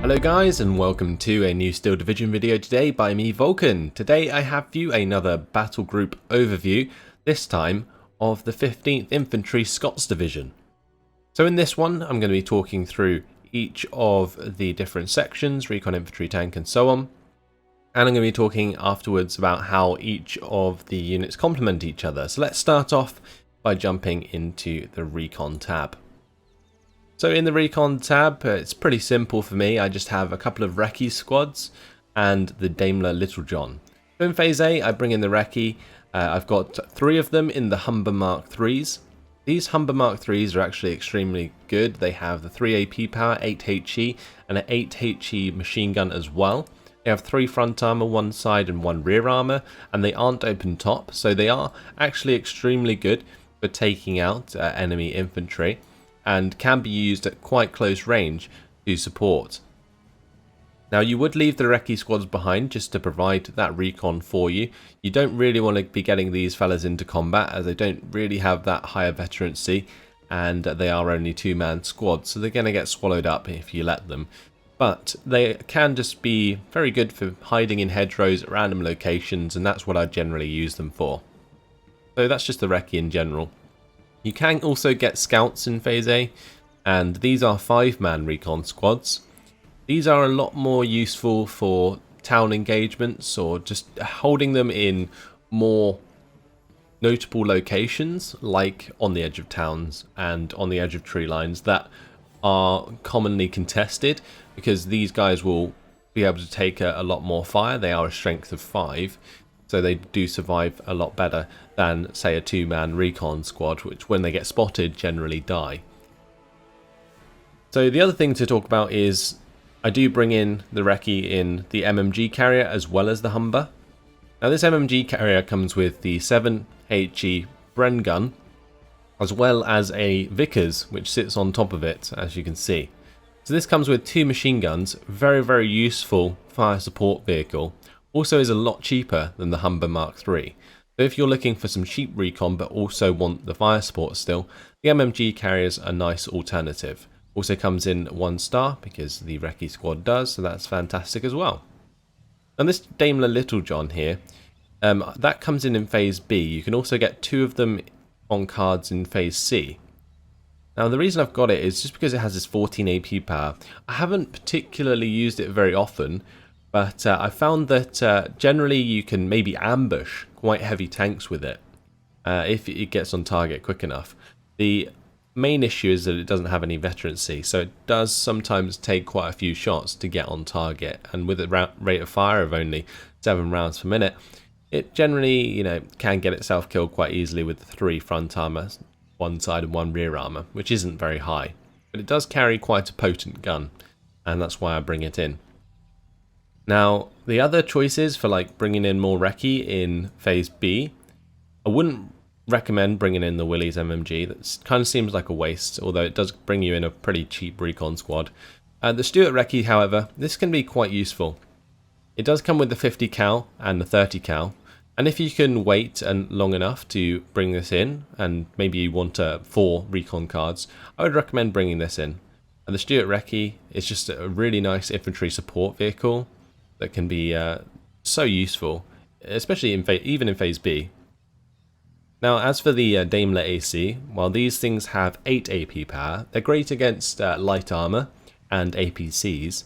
Hello guys and welcome to a new Steel Division video today by me Vulcan. Today I have for you another battle group overview, this time of the 15th Infantry Scots Division. So in this one I'm going to be talking through each of the different sections, Recon, Infantry, Tank and so on. And I'm going to be talking afterwards about how each of the units complement each other. So let's start off by jumping into the Recon tab. So in the Recon tab, it's pretty simple for me. I just have a couple of Recce squads and the Daimler Little John. So in Phase A, I bring in the Recce. I've got 3 of them in the Humber Mark 3s. These Humber Mark 3s are actually extremely good. They have the 3 AP power, 8 HE, and an 8 HE machine gun as well. They have 3 front armor, 1 side and 1 rear armor, and they aren't open top, so they are actually extremely good for taking out enemy infantry, and can be used at quite close range to support. Now you would leave the Recce squads behind just to provide that recon for you. You don't really want to be getting these fellas into combat as they don't really have that higher veterancy and they are only 2-man squads, so they're going to get swallowed up if you let them. But they can just be very good for hiding in hedgerows at random locations, and that's what I generally use them for. So that's just the Recce in general. You can also get scouts in Phase A, and these are 5-man recon squads. These are a lot more useful for town engagements or just holding them in more notable locations, like on the edge of towns and on the edge of tree lines that are commonly contested, because these guys will be able to take a lot more fire. They are a strength of 5. So they do survive a lot better than, say, a 2-man recon squad, which when they get spotted generally die. So the other thing to talk about is I do bring in the Recce in the MMG carrier as well as the Humber. Now this MMG carrier comes with the 7 HE Bren gun as well as a Vickers which sits on top of it, as you can see. So this comes with 2 machine guns, very useful fire support vehicle. Also is a lot cheaper than the Humber Mark 3. So if you're looking for some cheap recon but also want the fire support still, the MMG carrier is a nice alternative. Also comes in 1 star because the Recce squad does, so that's fantastic as well. And this Daimler Little John here, that comes in Phase B. You can also get 2 of them on cards in Phase C. Now the reason I've got it is just because it has this 14 AP power. I haven't particularly used it very often, but I found that generally you can maybe ambush quite heavy tanks with it if it gets on target quick enough. The main issue is that it doesn't have any veterancy, so it does sometimes take quite a few shots to get on target, and with a rate of fire of only 7 rounds per minute, it generally, can get itself killed quite easily with the 3 front armor, 1 side and 1 rear armor, which isn't very high. But it does carry quite a potent gun, and that's why I bring it in. Now, the other choices for bringing in more Recce in Phase B, I wouldn't recommend bringing in the Willys MMG. That kind of seems like a waste, although it does bring you in a pretty cheap recon squad. The Stuart Recce, however, this can be quite useful. It does come with the 50 cal and the 30 cal, and if you can wait long enough to bring this in, and maybe you want 4 recon cards, I would recommend bringing this in. And the Stuart Recce is just a really nice infantry support vehicle that can be so useful, especially even in Phase B. Now, as for the Daimler AC, while these things have 8 AP power, they're great against light armor and APCs.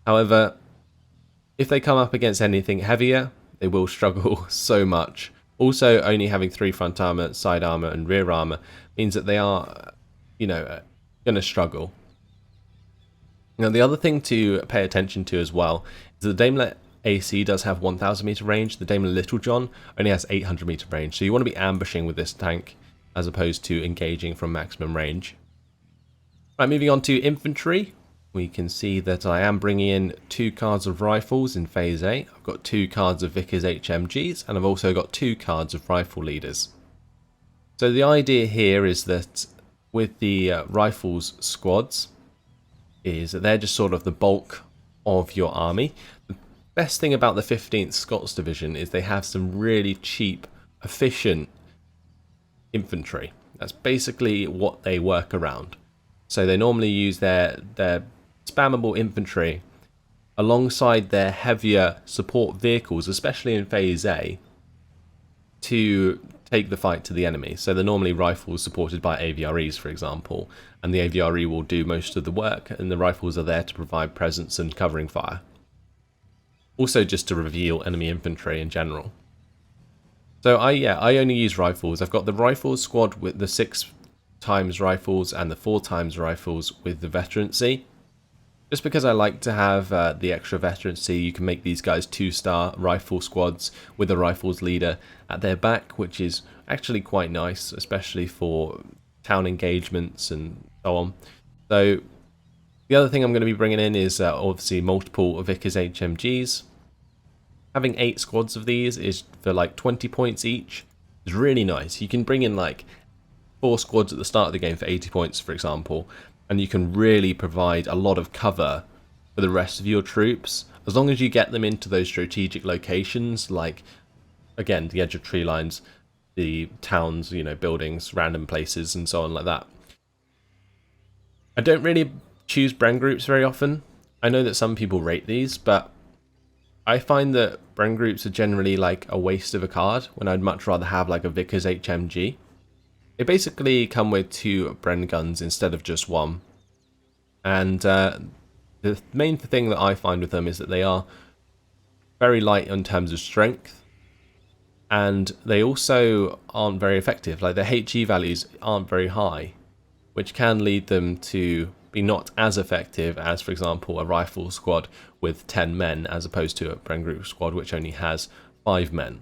However, if they come up against anything heavier, they will struggle so much. Also, only having 3 front armor, side armor, and rear armor means that they are, going to struggle. Now, the other thing to pay attention to as well is the Daimler AC does have 1000 meter range. The Daimler Little John only has 800 meter range, so you want to be ambushing with this tank as opposed to engaging from maximum range. Right, moving on to infantry, we can see that I am bringing in 2 cards of rifles in Phase A. I've got 2 cards of Vickers HMGs, and I've also got 2 cards of rifle leaders. So the idea here is that with the rifles squads, is that they're just sort of the bulk of your army. The best thing about the 15th Scots Division is they have some really cheap, efficient infantry. That's basically what they work around. So they normally use their spammable infantry alongside their heavier support vehicles, especially in Phase A, to take the fight to the enemy. So they're normally rifles supported by AVREs, for example, and the AVRE will do most of the work, and the rifles are there to provide presence and covering fire. Also just to reveal enemy infantry in general. So I only use rifles. I've got the rifles squad with the 6x rifles and the 4x rifles with the veterancy. Just because I like to have the extra veterancy, you can make these guys 2-star rifle squads with a rifles leader at their back, which is actually quite nice, especially for town engagements and so on. So the other thing I'm going to be bringing in is obviously multiple Vickers HMGs. Having 8 squads of these is for like 20 points each. It's really nice. You can bring in like 4 squads at the start of the game for 80 points, for example, and you can really provide a lot of cover for the rest of your troops, as long as you get them into those strategic locations, like, again, the edge of tree lines, the towns, you know, buildings, random places, and so on like that. I don't really choose Bren groups very often. I know that some people rate these, but I find that Bren groups are generally like a waste of a card, when I'd much rather have like a Vickers HMG. They basically come with 2 Bren guns instead of just 1. And the main thing that I find with them is that they are very light in terms of strength. And they also aren't very effective. Like their HE values aren't very high, which can lead them to be not as effective as, for example, a rifle squad with 10 men, as opposed to a Bren group squad which only has 5 men.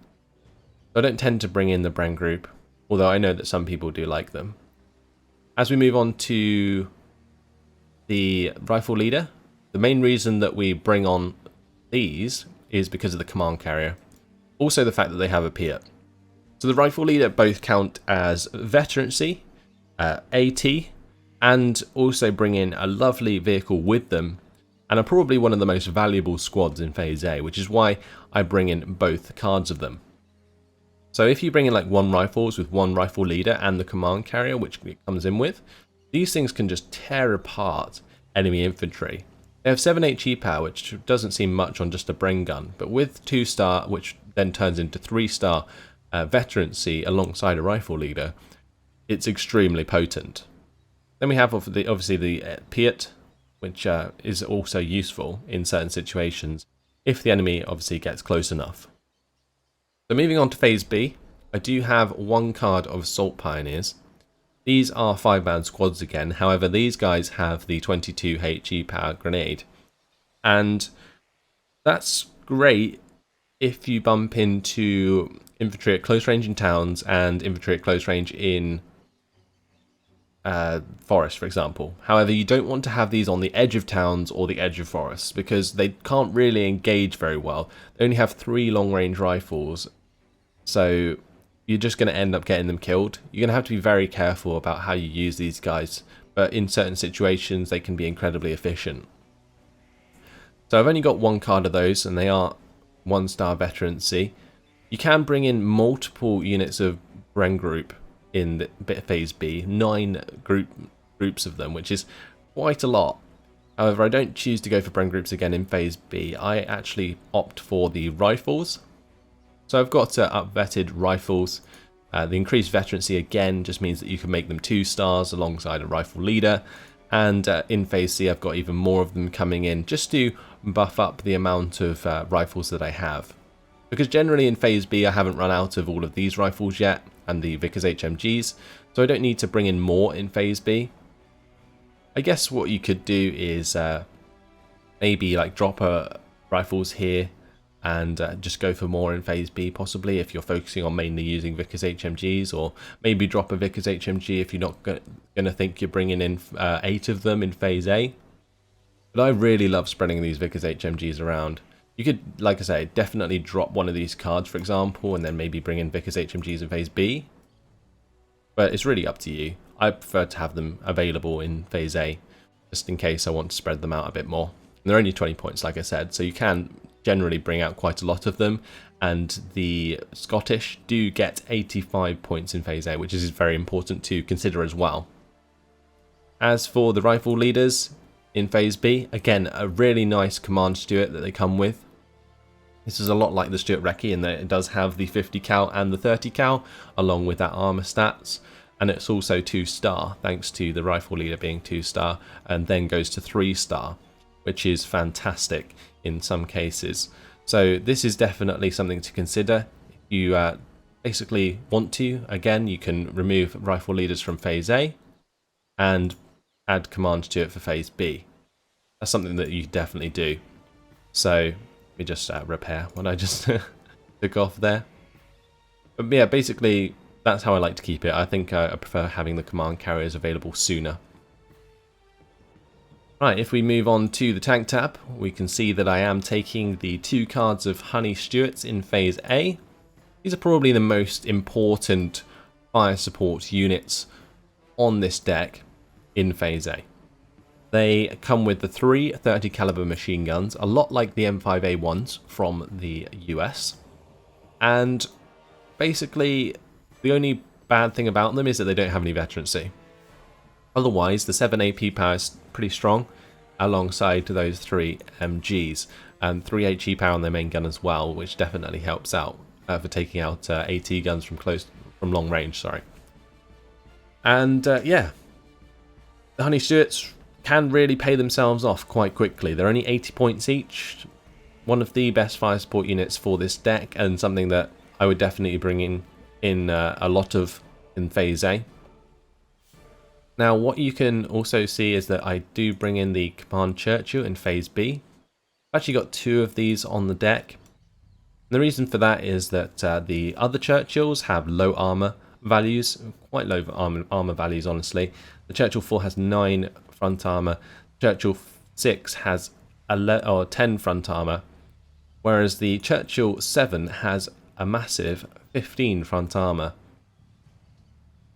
So I don't tend to bring in the Bren group, although I know that some people do like them. As we move on to the rifle leader, the main reason that we bring on these is because of the command carrier. Also the fact that they have a Piat. So the rifle leader both count as veterancy, AT, and also bring in a lovely vehicle with them, and are probably one of the most valuable squads in Phase A, which is why I bring in both cards of them. So if you bring in like 1 rifles with 1 rifle leader and the command carrier, which it comes in with, these things can just tear apart enemy infantry. They have 7 HE power, which doesn't seem much on just a Bren gun, but with 2-star, which then turns into 3-star veterancy alongside a rifle leader, it's extremely potent. Then we have obviously the Piat, which is also useful in certain situations if the enemy obviously gets close enough. So moving on to Phase B, I do have 1 card of Assault Pioneers. These are 5-man squads again, however these guys have the 22 HE power grenade. And that's great if you bump into infantry at close range in towns and infantry at close range in forest, for example. However, you don't want to have these on the edge of towns or the edge of forests, because they can't really engage very well. They only have 3 long-range rifles, so you're just going to end up getting them killed. You're going to have to be very careful about how you use these guys, but in certain situations they can be incredibly efficient. So I've only got 1 card of those, and they are 1-star veterancy. You can bring in multiple units of Bren group in the Phase B, 9 groups of them, which is quite a lot. However, I don't choose to go for Bren groups again in Phase B. I actually opt for the rifles. So I've got up-vetted rifles. The increased veterancy again just means that you can make them 2 stars alongside a rifle leader. And in Phase C I've got even more of them coming in, just to buff up the amount of rifles that I have. Because generally in Phase B I haven't run out of all of these rifles yet, and the Vickers HMGs, so I don't need to bring in more in Phase B. I guess what you could do is maybe like drop rifles here and just go for more in Phase B, possibly, if you're focusing on mainly using Vickers HMGs, or maybe drop a Vickers HMG if you're not going to think you're bringing in 8 of them in Phase A. But I really love spreading these Vickers HMGs around. You could, like I say, definitely drop one of these cards, for example, and then maybe bring in Vickers HMGs in Phase B. But it's really up to you. I prefer to have them available in Phase A, just in case I want to spread them out a bit more. And they're only 20 points, like I said, so you can generally bring out quite a lot of them. And the Scottish do get 85 points in Phase A, which is very important to consider as well. As for the rifle leaders, in Phase B. Again, a really nice command Stuart that they come with. This is a lot like the Stuart Recce in that it does have the 50 cal and the 30 cal along with that armor stats, and it's also 2-star thanks to the rifle leader being 2-star, and then goes to 3-star, which is fantastic in some cases. So this is definitely something to consider. If you basically want to, again, you can remove rifle leaders from Phase A and add command to it for Phase B. That's something that you definitely do. So let me just repair what I just took off there. But yeah, basically that's how I like to keep it. I think I prefer having the command carriers available sooner. Right, if we move on to the tank tab, we can see that I am taking the 2 cards of Honey Stuarts in Phase A. These are probably the most important fire support units on this deck in Phase A. They come with the 3 30 caliber machine guns, a lot like the M5A1s from the US. And basically, the only bad thing about them is that they don't have any veterancy. Otherwise, the 7 AP power is pretty strong alongside those 3 MGs, and 3 HE power on their main gun as well, which definitely helps out for taking out AT guns from long range. Sorry. And yeah, the Honey Stuarts can really pay themselves off quite quickly. They're only 80 points each. One of the best fire support units for this deck, and something that I would definitely bring in a lot of in Phase A. Now, what you can also see is that I do bring in the Command Churchill in Phase B. I've actually got 2 of these on the deck. And the reason for that is that the other Churchills have low armor values, quite low armor values, honestly. The Churchill 4 has 9 front armor. Churchill 6 has 10 front armor, whereas the Churchill 7 has a massive 15 front armor.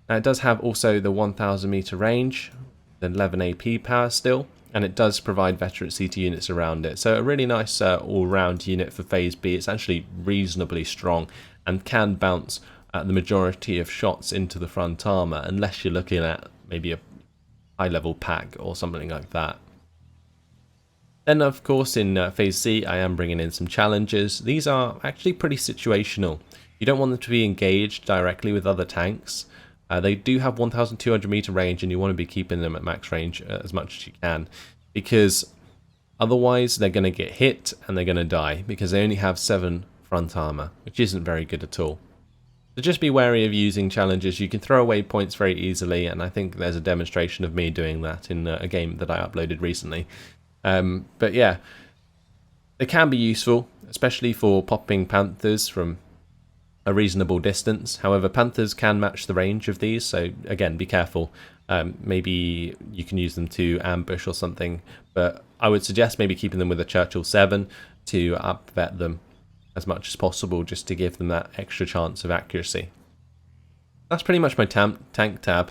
Now, it does have also the 1000 meter range, the 11 AP power still, and it does provide veterancy to units around it. So a really nice all-round unit for Phase B. It's actually reasonably strong and can bounce the majority of shots into the front armor, unless you're looking at maybe a high-level pack or something like that. Then, of course, in Phase C, I am bringing in some challenges. These are actually pretty situational. You don't want them to be engaged directly with other tanks. They do have 1200 meter range, and you want to be keeping them at max range as much as you can, because otherwise they're going to get hit and they're going to die, because they only have 7 front armor, which isn't very good at all. So just be wary of using challenges. You can throw away points very easily, and I think there's a demonstration of me doing that in a game that I uploaded recently. But yeah, they can be useful, especially for popping Panthers from a reasonable distance. However, Panthers can match the range of these, so again, be careful. Maybe you can use them to ambush or something, but I would suggest maybe keeping them with a Churchill 7 to up-vet them as much as possible, just to give them that extra chance of accuracy. That's pretty much my tank tab.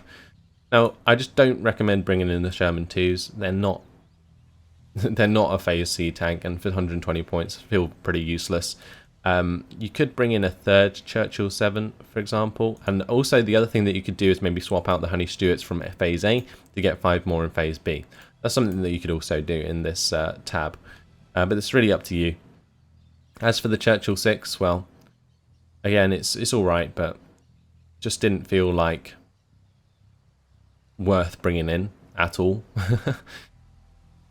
Now, I just don't recommend bringing in the Sherman 2s. They're not a Phase C tank, and for 120 points feel pretty useless. You could bring in a 3rd Churchill 7, for example, and also the other thing that you could do is maybe swap out the Honey Stuarts from Phase A to get 5 more in Phase B. That's something that you could also do in this tab, but it's really up to you. As for the Churchill 6, well, again, it's alright, but just didn't feel like worth bringing in at all.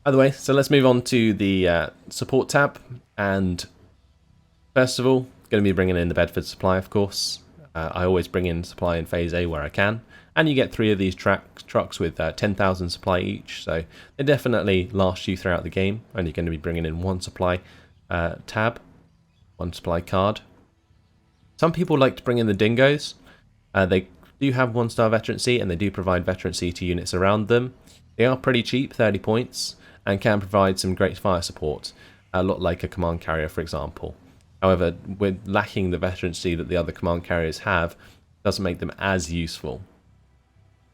By the way, so let's move on to the support tab, and first of all, going to be bringing in the Bedford supply, of course. I always bring in supply in Phase A where I can, and you get 3 of these trucks with 10,000 supply each, so they definitely last you throughout the game. Only going to be bringing in 1 supply tab, 1 supply card. Some people like to bring in the Dingoes. They do have 1-star veterancy, and they do provide veterancy to units around them. They are pretty cheap, 30 points, and can provide some great fire support, a lot like a command carrier, for example. However, with lacking the veterancy that the other command carriers have, doesn't make them as useful.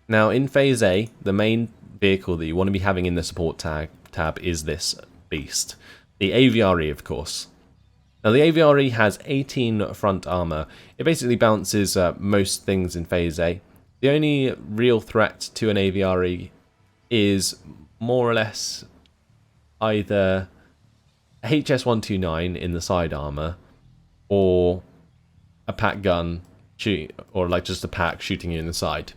Now, in Phase A, the main vehicle that you want to be having in the support tab is this beast, the AVRE, of course. Now, the AVRE has 18 front armor. It basically bounces most things in Phase A. The only real threat to an AVRE is more or less either HS-129 in the side armor, or a pack gun shooting, or like just a pack shooting you in the side.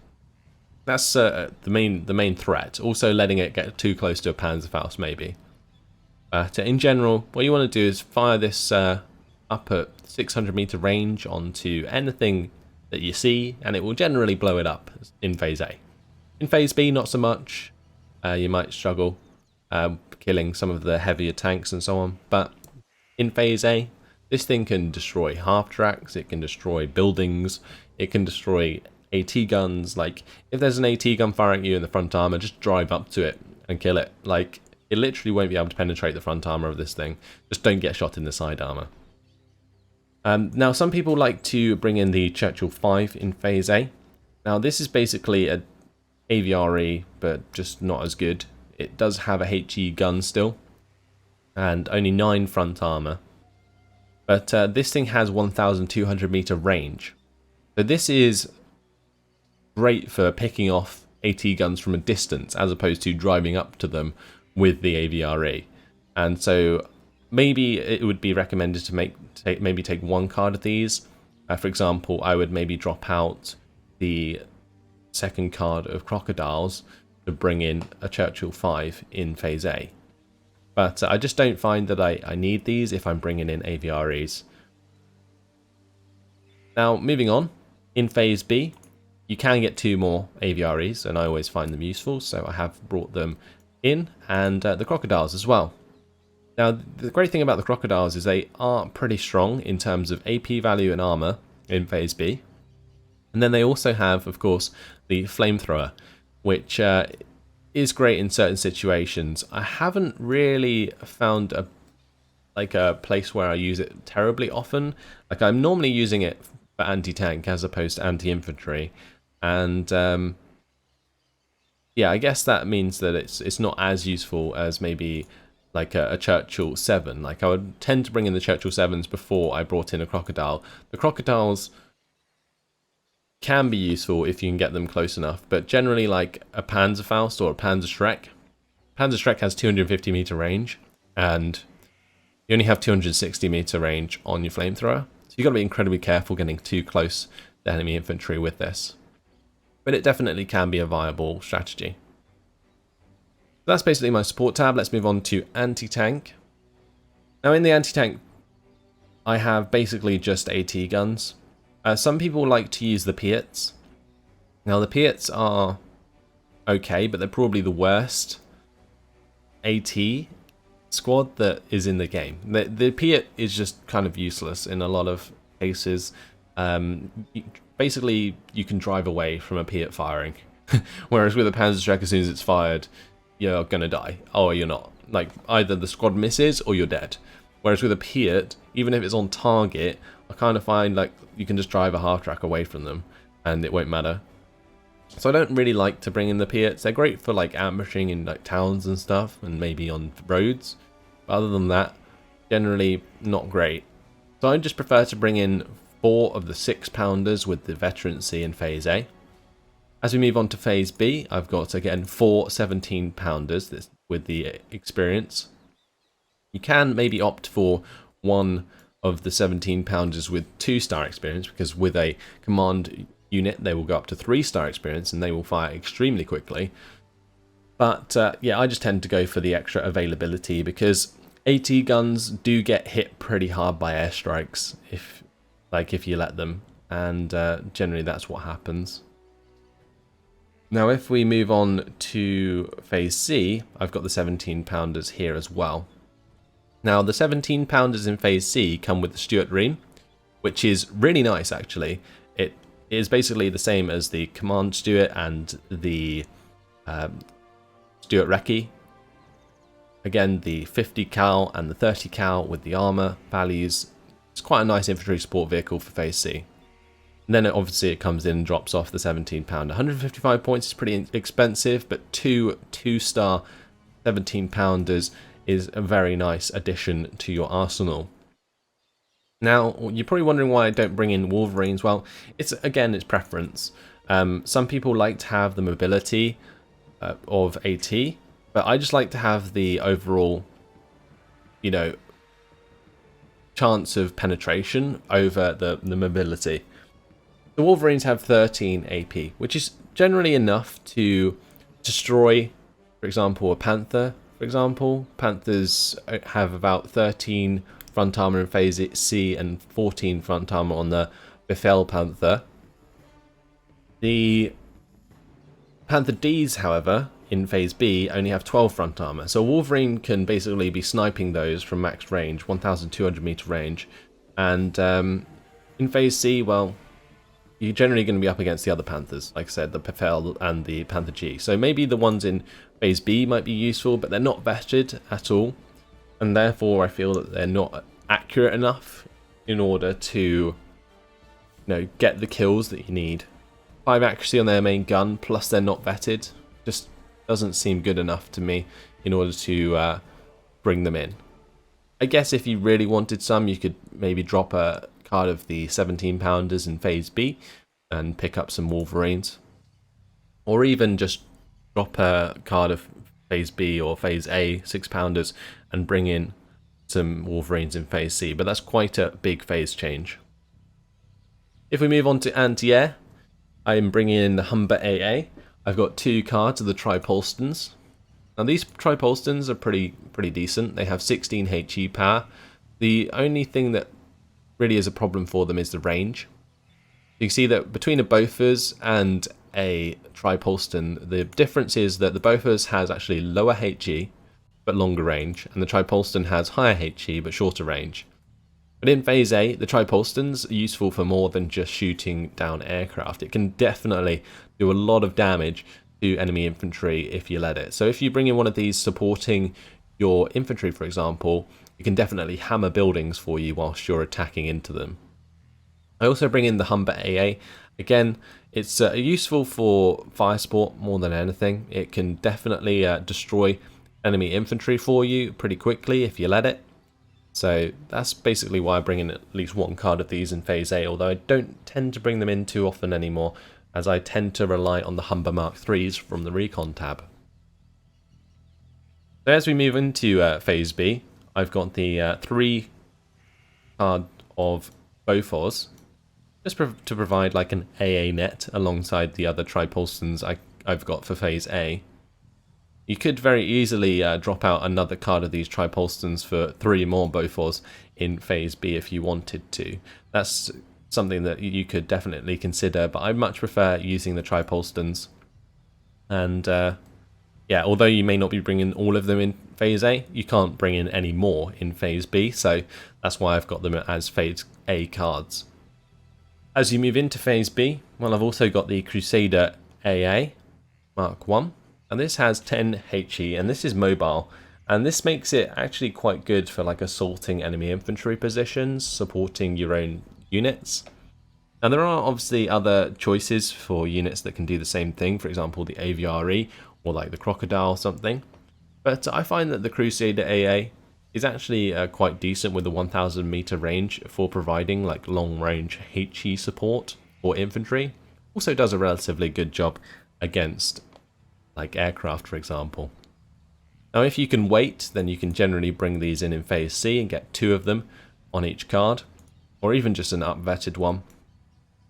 That's the main threat. Also, letting it get too close to a Panzerfaust maybe. But in general, what you want to do is fire this up at 600 meter range onto anything that you see, and it will generally blow it up in phase A. In phase B, not so much. You might struggle killing some of the heavier tanks and so on, but in phase A, this thing can destroy half tracks, it can destroy buildings, it can destroy AT guns. Like, if there's an AT gun firing at you in the front armor, just drive up to it and kill it. Like, it literally won't be able to penetrate the front armor of this thing. Just don't get shot in the side armor. Now, some people like to bring in the Churchill 5 in phase A. Now, this is basically a AVRE, but just not as good. It does have a HE gun still, and only 9 front armor. But this thing has 1,200 meter range. So this is great for picking off AT guns from a distance, as opposed to driving up to them with the AVRE. And so maybe it would be recommended to maybe take one card of these. For example, I would maybe drop out the second card of Crocodiles to bring in a Churchill 5 in phase A. But I just don't find that I need these if I'm bringing in AVREs. Now, moving on, in phase B, you can get 2 more AVREs, and I always find them useful, so I have brought them in, and the Crocodiles as well. Now, the great thing about the Crocodiles is they are pretty strong in terms of AP value and armor in phase B. And then they also have, of course, the Flamethrower, which is great in certain situations. I haven't really found a place where I use it terribly often. Like, I'm normally using it for anti-tank as opposed to anti-infantry, and yeah, I guess that means that it's not as useful as maybe like a Churchill 7. Like, I would tend to bring in the Churchill 7s before I brought in a Crocodile. The Crocodiles can be useful if you can get them close enough, but generally, like a Panzerfaust or a Panzerschreck has 250 meter range, and you only have 260 meter range on your Flamethrower, so you've got to be incredibly careful getting too close to enemy infantry with this. But it definitely can be a viable strategy. That's basically my support tab. Let's move on to anti-tank. Now, in the anti-tank, I have basically just AT guns. Some people like to use the Piats. Now, the Piats are okay, but they're probably the worst AT squad that is in the game. The Piat is just kind of useless in a lot of cases. Basically, you can drive away from a Piat firing, whereas with a Panzerschreck, as soon as it's fired, you're gonna die, or you're not. Like, either the squad misses or you're dead. Whereas with a Piat, even if it's on target, I kind of find like you can just drive a half track away from them and it won't matter. So I don't really like to bring in the Piats. They're great for like ambushing in like towns and stuff, and maybe on roads. But other than that, generally not great. So I just prefer to bring in 4 of the 6-pounders with the veterancy in phase A. As we move on to phase B, I've got again 4 17-pounders with the experience. You can maybe opt for one of the 17-pounders with 2-star experience, because with a command unit they will go up to 3-star experience and they will fire extremely quickly. But yeah, I just tend to go for the extra availability, because AT guns do get hit pretty hard by airstrikes if you let them, and generally that's what happens. Now, if we move on to phase C, I've got the 17-pounders here as well. Now, the 17-pounders in phase C come with the Stuart Ream, which is really nice actually. It is basically the same as the Command Stuart and the Stuart Recce. Again, the 50 cal and the 30 cal with the armor values. It's quite a nice infantry support vehicle for phase C. And then obviously it comes in and drops off the 17-pounder. 155 points is pretty expensive, but 2 2-star 17-pounders is a very nice addition to your arsenal. Now, you're probably wondering why I don't bring in Wolverines. Well, it's preference. Some people like to have the mobility of AT, But I just like to have the overall, you know, chance of penetration over the mobility. The Wolverines have 13 AP, which is generally enough to destroy, for example, a Panther. For example, Panthers have about 13 front armor in phase C and 14 front armor on the Befehl Panther. The Panther Ds, however, in phase B only have 12 front armor, so Wolverine can basically be sniping those from max range, 1,200 meter range, and in phase C, well, you're generally going to be up against the other Panthers, like I said, the Befehl and the Panther G. So maybe the ones in phase B might be useful, but they're not vetted at all, and therefore I feel that they're not accurate enough in order to, get the kills that you need. 5 accuracy on their main gun, plus they're not vetted, just doesn't seem good enough to me in order to bring them in. I guess if you really wanted some, you could maybe drop a card of the 17 pounders in phase B and pick up some Wolverines, or even just drop a card of phase B or phase A 6 pounders and bring in some Wolverines in phase C, but that's quite a big phase change. If we move on to anti-air, I'm bringing in the Humber AA. I've got 2 cards of the Tripolstons. Now these Tripolstons are pretty decent. They have 16 HE power. The only thing that really is a problem for them is the range. You can see that between a Bofors and a Tripolston, the difference is that the Bofors has actually lower HE but longer range, and the Tripolston has higher HE but shorter range. But in phase A, the Tripolstons are useful for more than just shooting down aircraft. It can definitely do a lot of damage to enemy infantry if you let it. So if you bring in one of these supporting your infantry, for example, it can definitely hammer buildings for you whilst you're attacking into them. I also bring in the Humber AA. Again, it's useful for fire support more than anything. It can definitely destroy enemy infantry for you pretty quickly if you let it. So that's basically why I bring in at least 1 card of these in phase A, although I don't tend to bring them in too often anymore, as I tend to rely on the Humber Mark IIIs from the Recon tab. So as we move into phase B, I've got the 3 card of Bofors, just to provide like an AA net alongside the other Tripolstons I've got for phase A. You could very easily drop out another card of these Tripolstons for 3 more Bofors in phase B if you wanted to. That's something that you could definitely consider, but I much prefer using the Tripolstons. And yeah, although you may not be bringing all of them in phase A, you can't bring in any more in phase B, so that's why I've got them as phase A cards. As you move into phase B, well, I've also got the Crusader AA Mark 1. And this has 10 HE, and this is mobile, and this makes it actually quite good for like assaulting enemy infantry positions, supporting your own units. Now there are obviously other choices for units that can do the same thing, for example the AVRE or like the Crocodile or something, but I find that the Crusader AA is actually quite decent with the 1,000 meter range for providing like long range HE support for infantry. Also does a relatively good job against like aircraft, for example. Now if you can wait, then you can generally bring these in phase C and get 2 of them on each card, or even just an up-vetted one.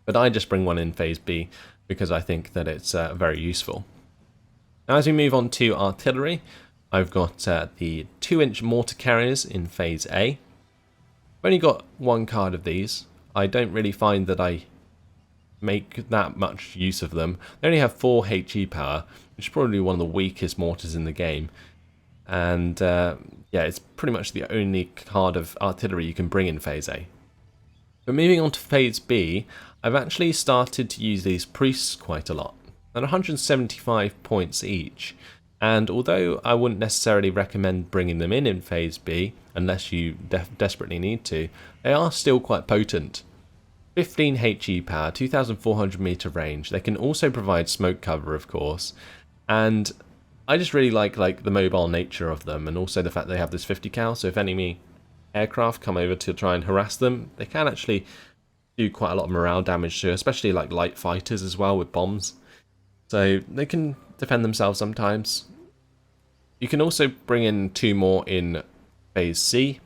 But I just bring one in phase B because I think that it's very useful. Now as we move on to artillery, I've got the 2-inch mortar carriers in phase A. I've only got 1 card of these. I don't really find that I make that much use of them. They only have 4 HE power, which is probably one of the weakest mortars in the game. And yeah, it's pretty much the only card of artillery you can bring in phase A. But moving on to phase B, I've actually started to use these priests quite a lot. At 175 points each, and although I wouldn't necessarily recommend bringing them in phase B, unless you desperately need to, they are still quite potent. 15 HE power, 2,400 meter range. They can also provide smoke cover, of course, and I just really like the mobile nature of them, and also the fact they have this 50 cal. So if enemy aircraft come over to try and harass them, they can actually do quite a lot of morale damage to, especially like light fighters as well with bombs. So they can defend themselves sometimes. You can also bring in 2 more in Phase C.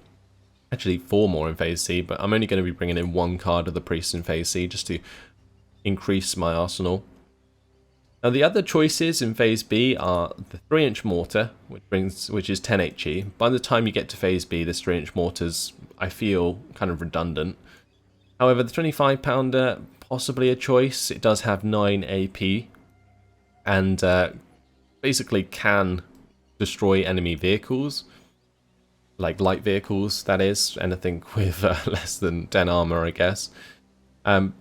Actually, 4 more in Phase C, but I'm only going to be bringing in 1 card of the Priest in Phase C just to increase my arsenal. Now the other choices in Phase B are the 3-inch mortar, which is 10 HE. By the time you get to Phase B, this 3-inch mortar's, I feel, kind of redundant. However, the 25 pounder, possibly a choice. It does have 9 AP and basically can destroy enemy vehicles, like light vehicles, that is, anything with less than 10 armor, I guess. And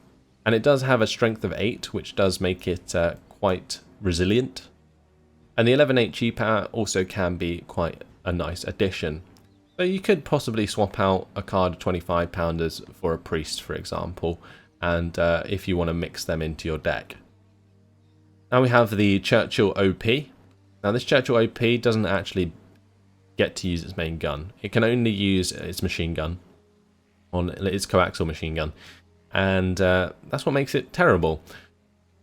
it does have a strength of 8, which does make it quite resilient. And the 11 HE power also can be quite a nice addition. So you could possibly swap out a card of 25 pounders for a priest, for example, and if you want to mix them into your deck. Now we have the Churchill OP. Now this Churchill OP doesn't actually get to use its main gun. It can only use its machine gun, on its coaxial machine gun, and that's what makes it terrible.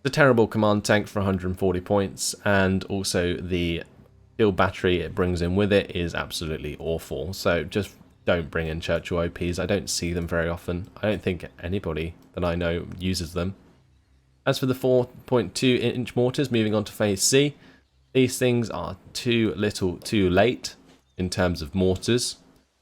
It's a terrible command tank for 140 points, and also the field battery it brings in with it is absolutely awful. So just don't bring in Churchill OPs. I don't see them very often. I don't think anybody that I know uses them. As for the 4.2-inch mortars, moving on to Phase C, these things are too little too late in terms of mortars.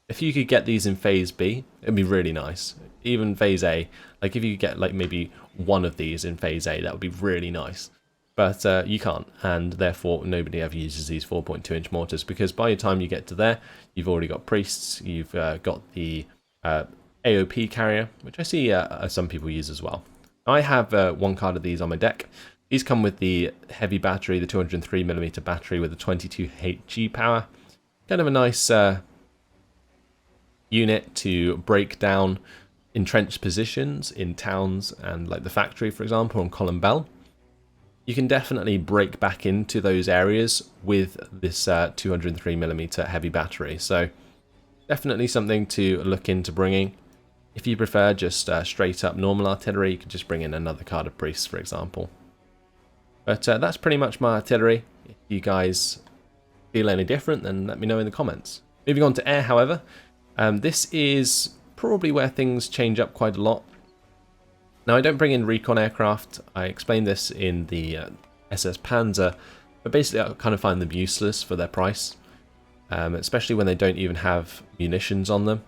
If you could get these in Phase B, it'd be really nice. Even Phase A, like if you could get like maybe 1 of these in Phase A, that would be really nice. But you can't, and therefore nobody ever uses these 4.2-inch mortars, because by the time you get to there, you've already got priests, you've got the AOP carrier, which I see some people use as well. I have 1 card of these on my deck. These come with the heavy battery, the 203mm battery with a 22 HE power. Kind of a nice unit to break down entrenched positions in towns and like the factory, for example, on Column Bell. You can definitely break back into those areas with this 203mm heavy battery. So definitely something to look into bringing. If you prefer just straight up normal artillery, you could just bring in another card of priests, for example. But that's pretty much my artillery. If you guys feel any different, then let me know in the comments. Moving on to air, however, this is probably where things change up quite a lot. Now, I don't bring in recon aircraft. I explained this in the SS Panzer, but basically I kind of find them useless for their price, especially when they don't even have munitions on them.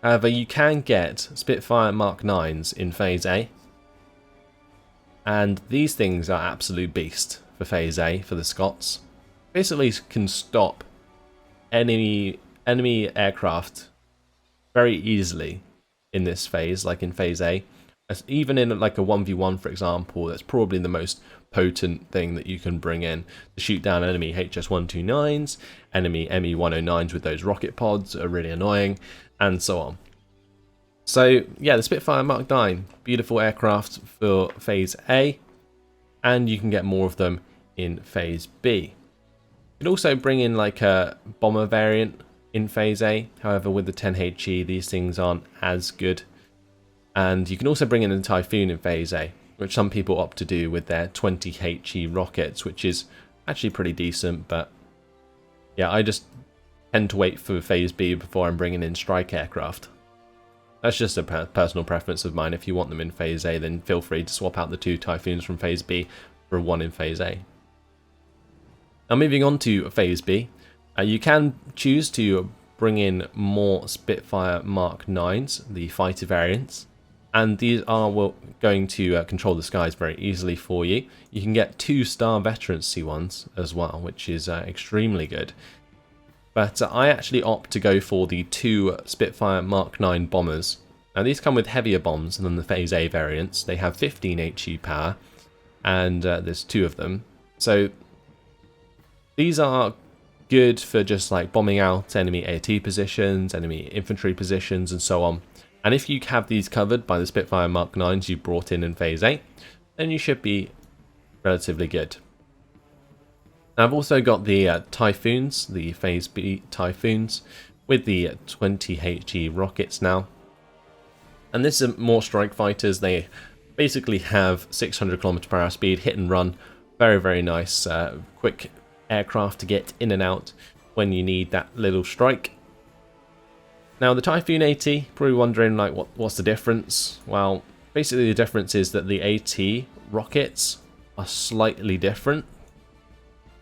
However, you can get Spitfire Mark 9s in Phase A, and these things are absolute beast for Phase A for the Scots. Basically can stop enemy aircraft very easily in this phase, like in Phase A. Even in like a 1v1, for example, that's probably the most potent thing that you can bring in to shoot down enemy HS-129s, enemy ME-109s with those rocket pods are really annoying, and so on. So yeah, the Spitfire Mark 9, beautiful aircraft for Phase A, and you can get more of them in Phase B. You can also bring in like a bomber variant in Phase A, however with the 10 HE these things aren't as good. And you can also bring in a Typhoon in Phase A, which some people opt to do with their 20 HE rockets, which is actually pretty decent, but yeah, I just tend to wait for Phase B before I'm bringing in strike aircraft. That's just a personal preference of mine. If you want them in Phase A, then feel free to swap out the 2 Typhoons from Phase B for 1 in Phase A. Now moving on to Phase B, you can choose to bring in more Spitfire Mark 9s, the fighter variants, and these are going to control the skies very easily for you. You can get 2-star veterancy ones as well, which is extremely good. But I actually opt to go for the 2 Spitfire Mark 9 bombers. Now these come with heavier bombs than the Phase A variants. They have 15 HE power, and there's 2 of them. So these are good for just like bombing out enemy AT positions, enemy infantry positions, and so on. And if you have these covered by the Spitfire Mark 9s you brought in Phase A, then you should be relatively good. Now, I've also got the Typhoons, the Phase B Typhoons, with the 20 HE rockets now. And this is more strike fighters. They basically have 600 km/h speed, hit and run. Very, very nice, quick aircraft to get in and out when you need that little strike. Now the Typhoon AT, probably wondering like what's the difference? Well, basically the difference is that the AT rockets are slightly different.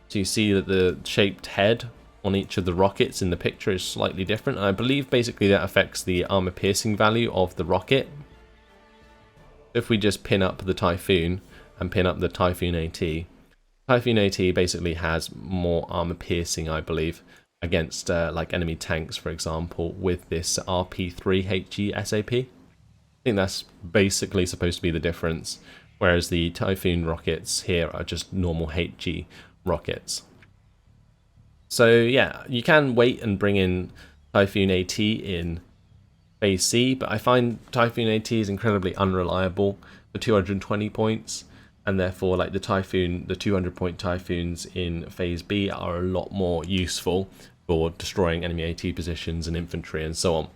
So you see that the shaped head on each of the rockets in the picture is slightly different, and I believe basically that affects the armor piercing value of the rocket. If we just pin up the Typhoon and pin up the Typhoon AT, Typhoon AT basically has more armor piercing, I believe, against like enemy tanks, for example, with this RP3HE SAP. I think that's basically supposed to be the difference, whereas the Typhoon rockets here are just normal HG rockets. So yeah, you can wait and bring in Typhoon AT in Phase C, but I find Typhoon AT is incredibly unreliable for 220 points, and therefore like the 200-point Typhoons in Phase B are a lot more useful for destroying enemy AT positions and infantry and so on.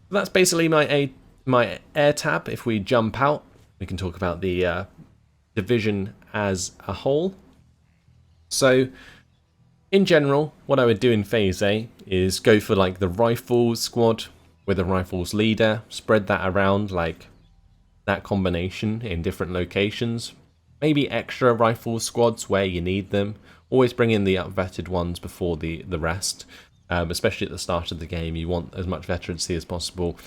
That's basically my air tab. If we jump out, we can talk about the division as a whole. So in general, what I would do in Phase A is go for like the rifles squad with a rifles leader, spread that around like that combination in different locations. Maybe extra rifle squads where you need them. Always bring in the vetted ones before the rest, especially at the start of the game. You want as much veterancy as possible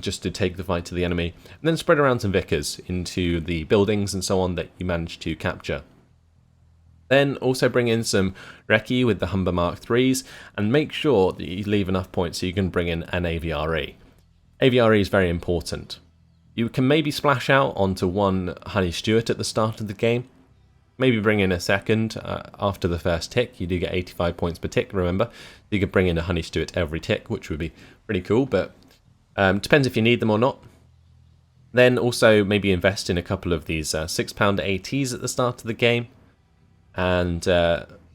just to take the fight to the enemy. And then spread around some Vickers into the buildings and so on that you manage to capture. Then also bring in some Recce with the Humber Mark IIIs, and make sure that you leave enough points so you can bring in an AVRE. AVRE is very important. You can maybe splash out onto one Honey Stewart at the start of the game, maybe bring in a second after the first tick. You do get 85 points per tick, remember. You could bring in a Honey Stewart every tick, which would be pretty cool, but depends if you need them or not. Then also maybe invest in a couple of these £6 ATs at the start of the game, and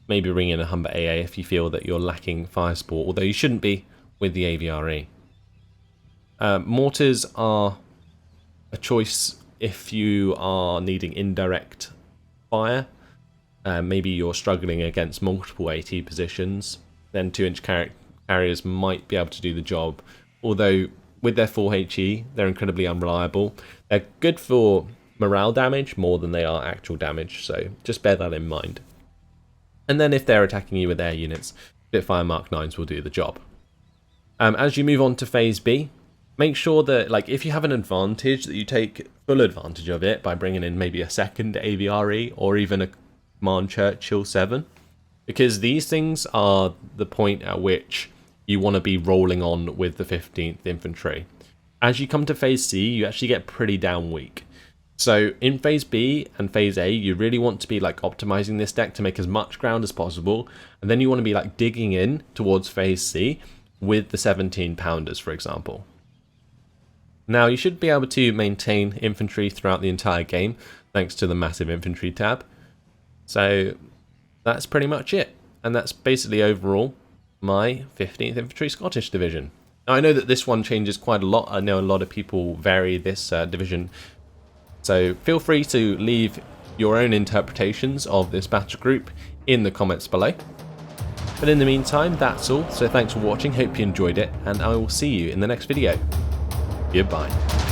maybe bring in a Humber AA if you feel that you're lacking fire support, although you shouldn't be with the AVRE. Mortars are a choice if you are needing indirect fire. Maybe you're struggling against multiple AT positions, then 2-inch carriers might be able to do the job, although with their 4HE they're incredibly unreliable. They're good for morale damage more than they are actual damage, so just bear that in mind. And then if they're attacking you with air units, Spitfire Mark 9s will do the job. As you move on to Phase B, make sure that like if you have an advantage, that you take full advantage of it by bringing in maybe a second AVRE or even a Command Churchill 7, because these things are the point at which you want to be rolling on with the 15th Infantry. As you come to Phase C, you actually get pretty damn weak. So in Phase B and Phase A, you really want to be like optimizing this deck to make as much ground as possible, and then you want to be like digging in towards Phase C with the 17 pounders, for example. Now you should be able to maintain infantry throughout the entire game thanks to the massive infantry tab. So that's pretty much it, and that's basically overall my 15th Infantry Scottish Division. Now I know that this one changes quite a lot. I know a lot of people vary this division, so feel free to leave your own interpretations of this battle group in the comments below. But in the meantime, that's all, so thanks for watching, hope you enjoyed it, and I will see you in the next video. Goodbye.